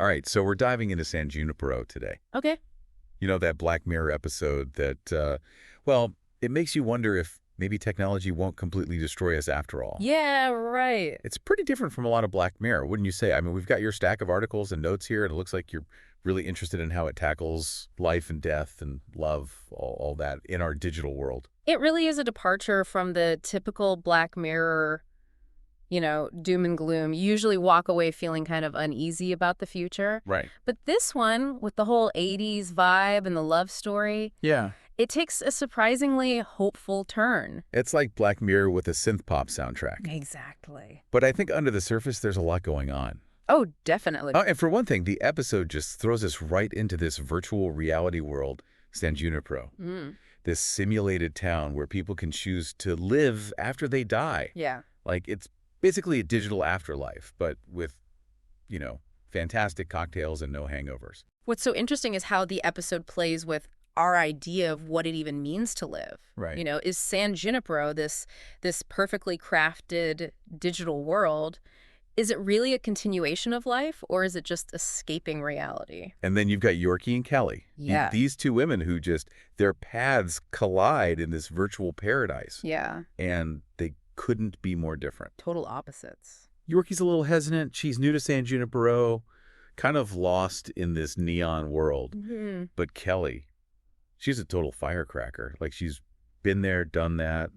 All right, so we're diving into San Junipero today. Okay. You know, that Black Mirror episode that, well, it makes you wonder if maybe technology won't completely destroy us after all. Yeah, right. It's pretty different from a lot of Black Mirror, wouldn't you say? I mean, we've got your stack of articles and notes here, and it looks like you're really interested in how it tackles life and death and love, all that in our digital world. It really is a departure from the typical Black Mirror, doom and gloom. You usually walk away feeling kind of uneasy about the future. Right. But this one, with the whole 80s vibe and the love story, Yeah. it takes a surprisingly hopeful turn. It's like Black Mirror with a synth pop soundtrack. Exactly. But I think under the surface, there's a lot going on. Oh, definitely. Oh, and for one thing, the episode just throws us right into this virtual reality world, San Junipero. This simulated town where people can choose to live after they die. Yeah. Like, it's basically a digital afterlife, but with, fantastic cocktails and no hangovers. What's so interesting is how the episode plays with our idea of what it even means to live. Right. Is San Junipero, this perfectly crafted digital world, is it really a continuation of life, or is it just escaping reality? And then you've got Yorkie and Kelly. Yeah. These two women who their paths collide in this virtual paradise. Yeah. And they couldn't be more different. Total opposites. Yorkie's a little hesitant. She's new to San Junipero, kind of lost in this neon world. But Kelly, she's a total firecracker. Like, she's been there, done that,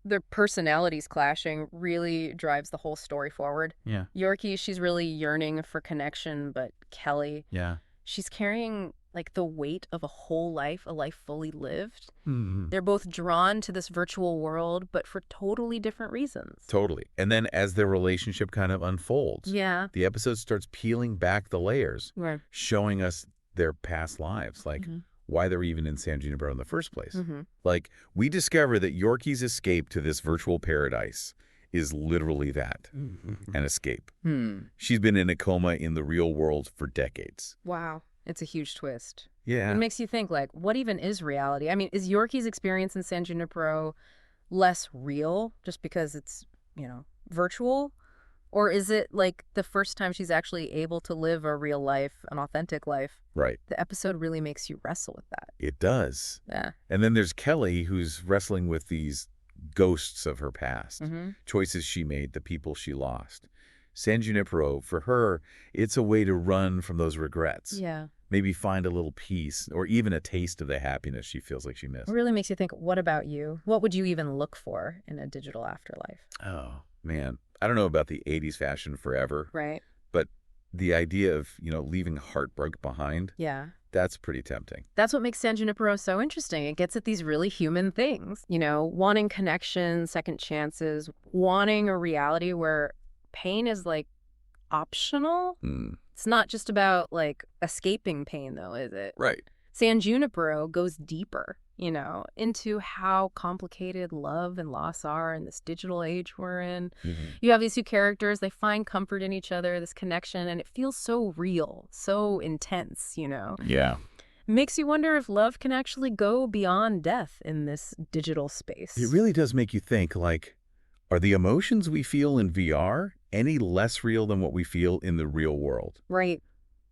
Their personalities clashing really drives the whole story forward. Yeah. Yorkie, she's really yearning for connection, but Kelly, Yeah. she's carrying the weight of a whole life, a life fully lived. Mm-hmm. They're both drawn to this virtual world, but for totally different reasons. Totally. And then as their relationship kind of unfolds, Yeah. the episode starts peeling back the layers, Right. showing us their past lives, like why they're even in San Junipero in the first place. Like, we discover that Yorkie's escape to this virtual paradise is literally that, an escape. She's been in a coma in the real world for decades. Wow. It's a huge twist. Yeah. It makes you think, what even is reality? I mean, is Yorkie's experience in San Junipero less real just because it's, virtual? Or is it the first time she's actually able to live a real life, an authentic life? Right. The episode really makes you wrestle with that. It does. Yeah. And then there's Kelly, who's wrestling with these ghosts of her past, choices she made, the people she lost. San Junipero, for her, it's a way to run from those regrets. Yeah. Maybe find a little peace or even a taste of the happiness she feels like she missed. It really makes you think, what about you? What would you even look for in a digital afterlife? Oh, man. I don't know about the 80s fashion forever. Right. But the idea of, leaving heartbreak behind, Yeah. that's pretty tempting. That's what makes San Junipero so interesting. It gets at these really human things, wanting connection, second chances, wanting a reality where pain is optional. It's not just about escaping pain, though, is it? Right. San Junipero goes deeper, into how complicated love and loss are in this digital age we're in. You have these two characters, they find comfort in each other, this connection, and it feels so real, so intense, Yeah. Makes you wonder if love can actually go beyond death in this digital space. It really does make you think, are the emotions we feel in VR any less real than what we feel in the real world? Right.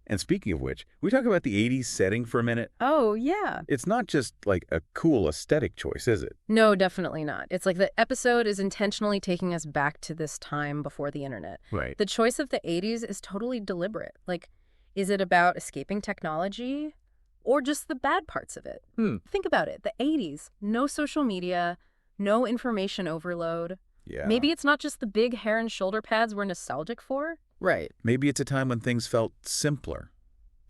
And speaking of which, we talk about the 80s setting for a minute. Oh, yeah. It's not just a cool aesthetic choice, is it? No, definitely not. It's the episode is intentionally taking us back to this time before the internet. Right. The choice of the 80s is totally deliberate. Is it about escaping technology or just the bad parts of it? Think about it. The 80s, no social media, no information overload. Yeah. Maybe it's not just the big hair and shoulder pads we're nostalgic for. Right. Maybe it's a time when things felt simpler,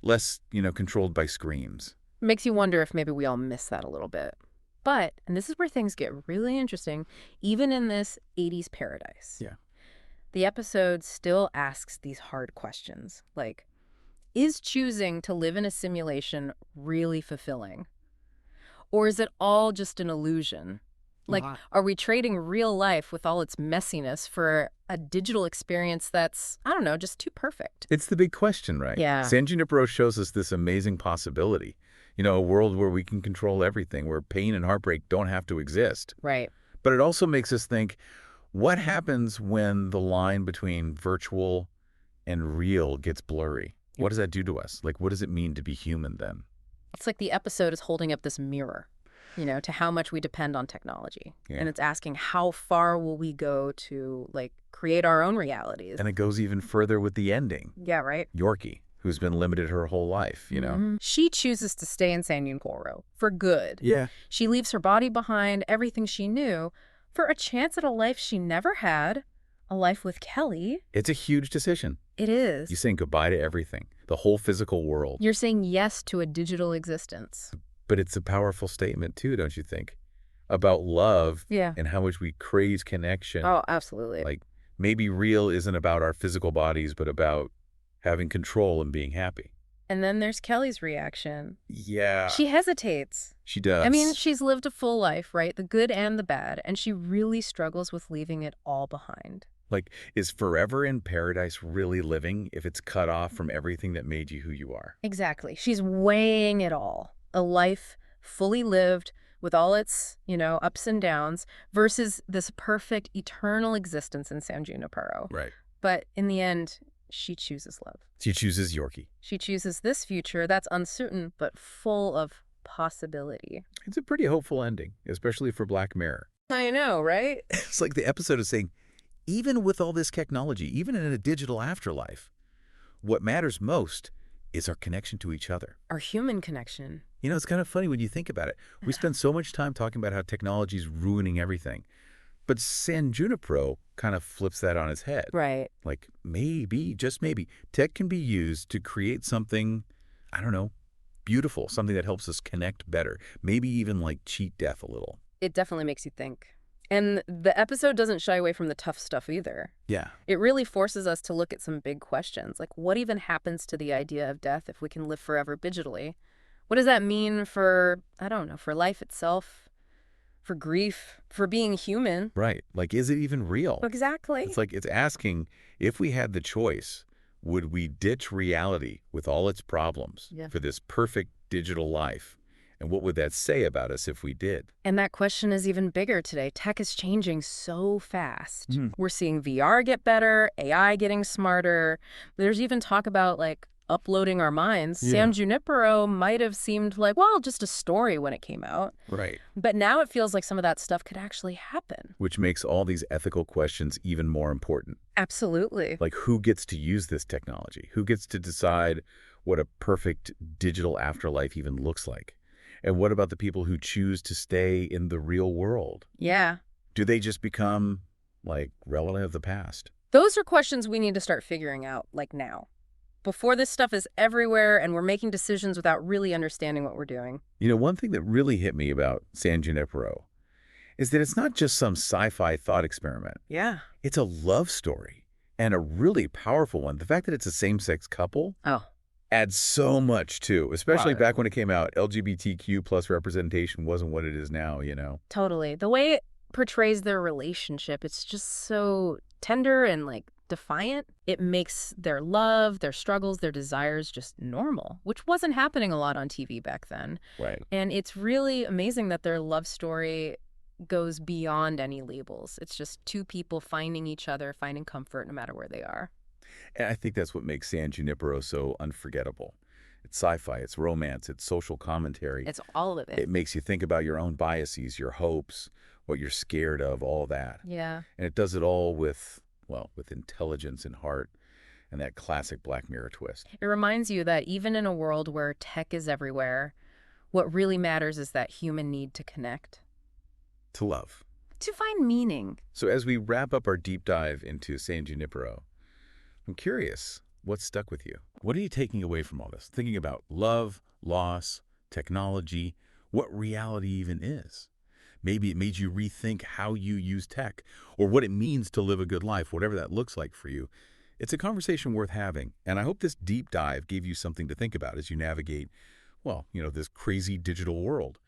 less, controlled by screens. Makes you wonder if maybe we all miss that a little bit. But, and this is where things get really interesting, even in this 80s paradise. Yeah. The episode still asks these hard questions, is choosing to live in a simulation really fulfilling? Or is it all just an illusion? Are we trading real life with all its messiness for a digital experience that's, I don't know, just too perfect? It's the big question, right? Yeah. San Junipero shows us this amazing possibility. A world where we can control everything, where pain and heartbreak don't have to exist. Right. But it also makes us think, what happens when the line between virtual and real gets blurry? What does that do to us? Like, what does it mean to be human then? It's like the episode is holding up this mirror, to how much we depend on technology. Yeah. And it's asking how far will we go to, like, create our own realities. And it goes even further with the ending. Yeah, right? Yorkie, who's been limited her whole life, She chooses to stay in San Junípero for good. Yeah. She leaves her body behind, everything she knew, for a chance at a life she never had, a life with Kelly. It's a huge decision. It is. You're saying goodbye to everything, the whole physical world. You're saying yes to a digital existence. But it's a powerful statement, too, don't you think? About love and how much we crave connection. Oh, absolutely. Like, maybe real isn't about our physical bodies, but about having control and being happy. And then there's Kelly's reaction. Yeah. She hesitates. She does. I mean, she's lived a full life, right? The good and the bad. And she really struggles with leaving it all behind. Like, is forever in paradise really living if it's cut off from everything that made you who you are? Exactly. She's weighing it all. A life fully lived with all its, ups and downs versus this perfect eternal existence in San Junípero. Right. But in the end, she chooses love. She chooses Yorkie. She chooses this future that's uncertain but full of possibility. It's a pretty hopeful ending, especially for Black Mirror. I know, right? It's like the episode is saying, even with all this technology, even in a digital afterlife, what matters most is our connection to each other. Our human connection. It's kind of funny when you think about it. We spend so much time talking about how technology is ruining everything. But San Junípero kind of flips that on its head. Right. Like, maybe, just maybe, tech can be used to create something, I don't know, beautiful, something that helps us connect better. Maybe even like cheat death a little. It definitely makes you think. And the episode doesn't shy away from the tough stuff either. Yeah. It really forces us to look at some big questions, like what even happens to the idea of death if we can live forever digitally? What does that mean for, I don't know, for life itself, for grief, for being human? Right. Like, is it even real? Exactly. It's like, it's asking, if we had the choice, would we ditch reality with all its problems for this perfect digital life? And what would that say about us if we did? And that question is even bigger today. Tech is changing so fast. We're seeing VR get better, AI getting smarter. There's even talk about, like, uploading our minds. San Junípero might have seemed like, well, just a story when it came out. Right. But now it feels like some of that stuff could actually happen. Which makes all these ethical questions even more important. Absolutely. Like, who gets to use this technology? Who gets to decide what a perfect digital afterlife even looks like? And what about the people who choose to stay in the real world? Yeah. Do they just become, like, relic of the past? Those are questions we need to start figuring out, like, now. Before this stuff is everywhere and we're making decisions without really understanding what we're doing. One thing that really hit me about San Junípero is that it's not just some sci-fi thought experiment. Yeah. It's a love story, and a really powerful one. The fact that it's a same-sex couple adds so much, too, especially back when it came out. LGBTQ plus representation wasn't what it is now, Totally. The way it portrays their relationship, it's just so tender and, like, defiant. It makes their love, their struggles, their desires just normal, which wasn't happening a lot on TV back then. Right. And it's really amazing that their love story goes beyond any labels. It's just two people finding each other, finding comfort no matter where they are. And I think that's what makes San Junípero so unforgettable. It's sci-fi, it's romance, it's social commentary. It's all of it. It makes you think about your own biases, your hopes, what you're scared of, all that. Yeah. And it does it all with intelligence and heart and that classic Black Mirror twist. It reminds you that even in a world where tech is everywhere, what really matters is that human need to connect. To love. To find meaning. So as we wrap up our deep dive into San Junípero, I'm curious, what stuck with you? What are you taking away from all this? Thinking about love, loss, technology, what reality even is. Maybe it made you rethink how you use tech or what it means to live a good life, whatever that looks like for you. It's a conversation worth having, and I hope this deep dive gave you something to think about as you navigate, this crazy digital world.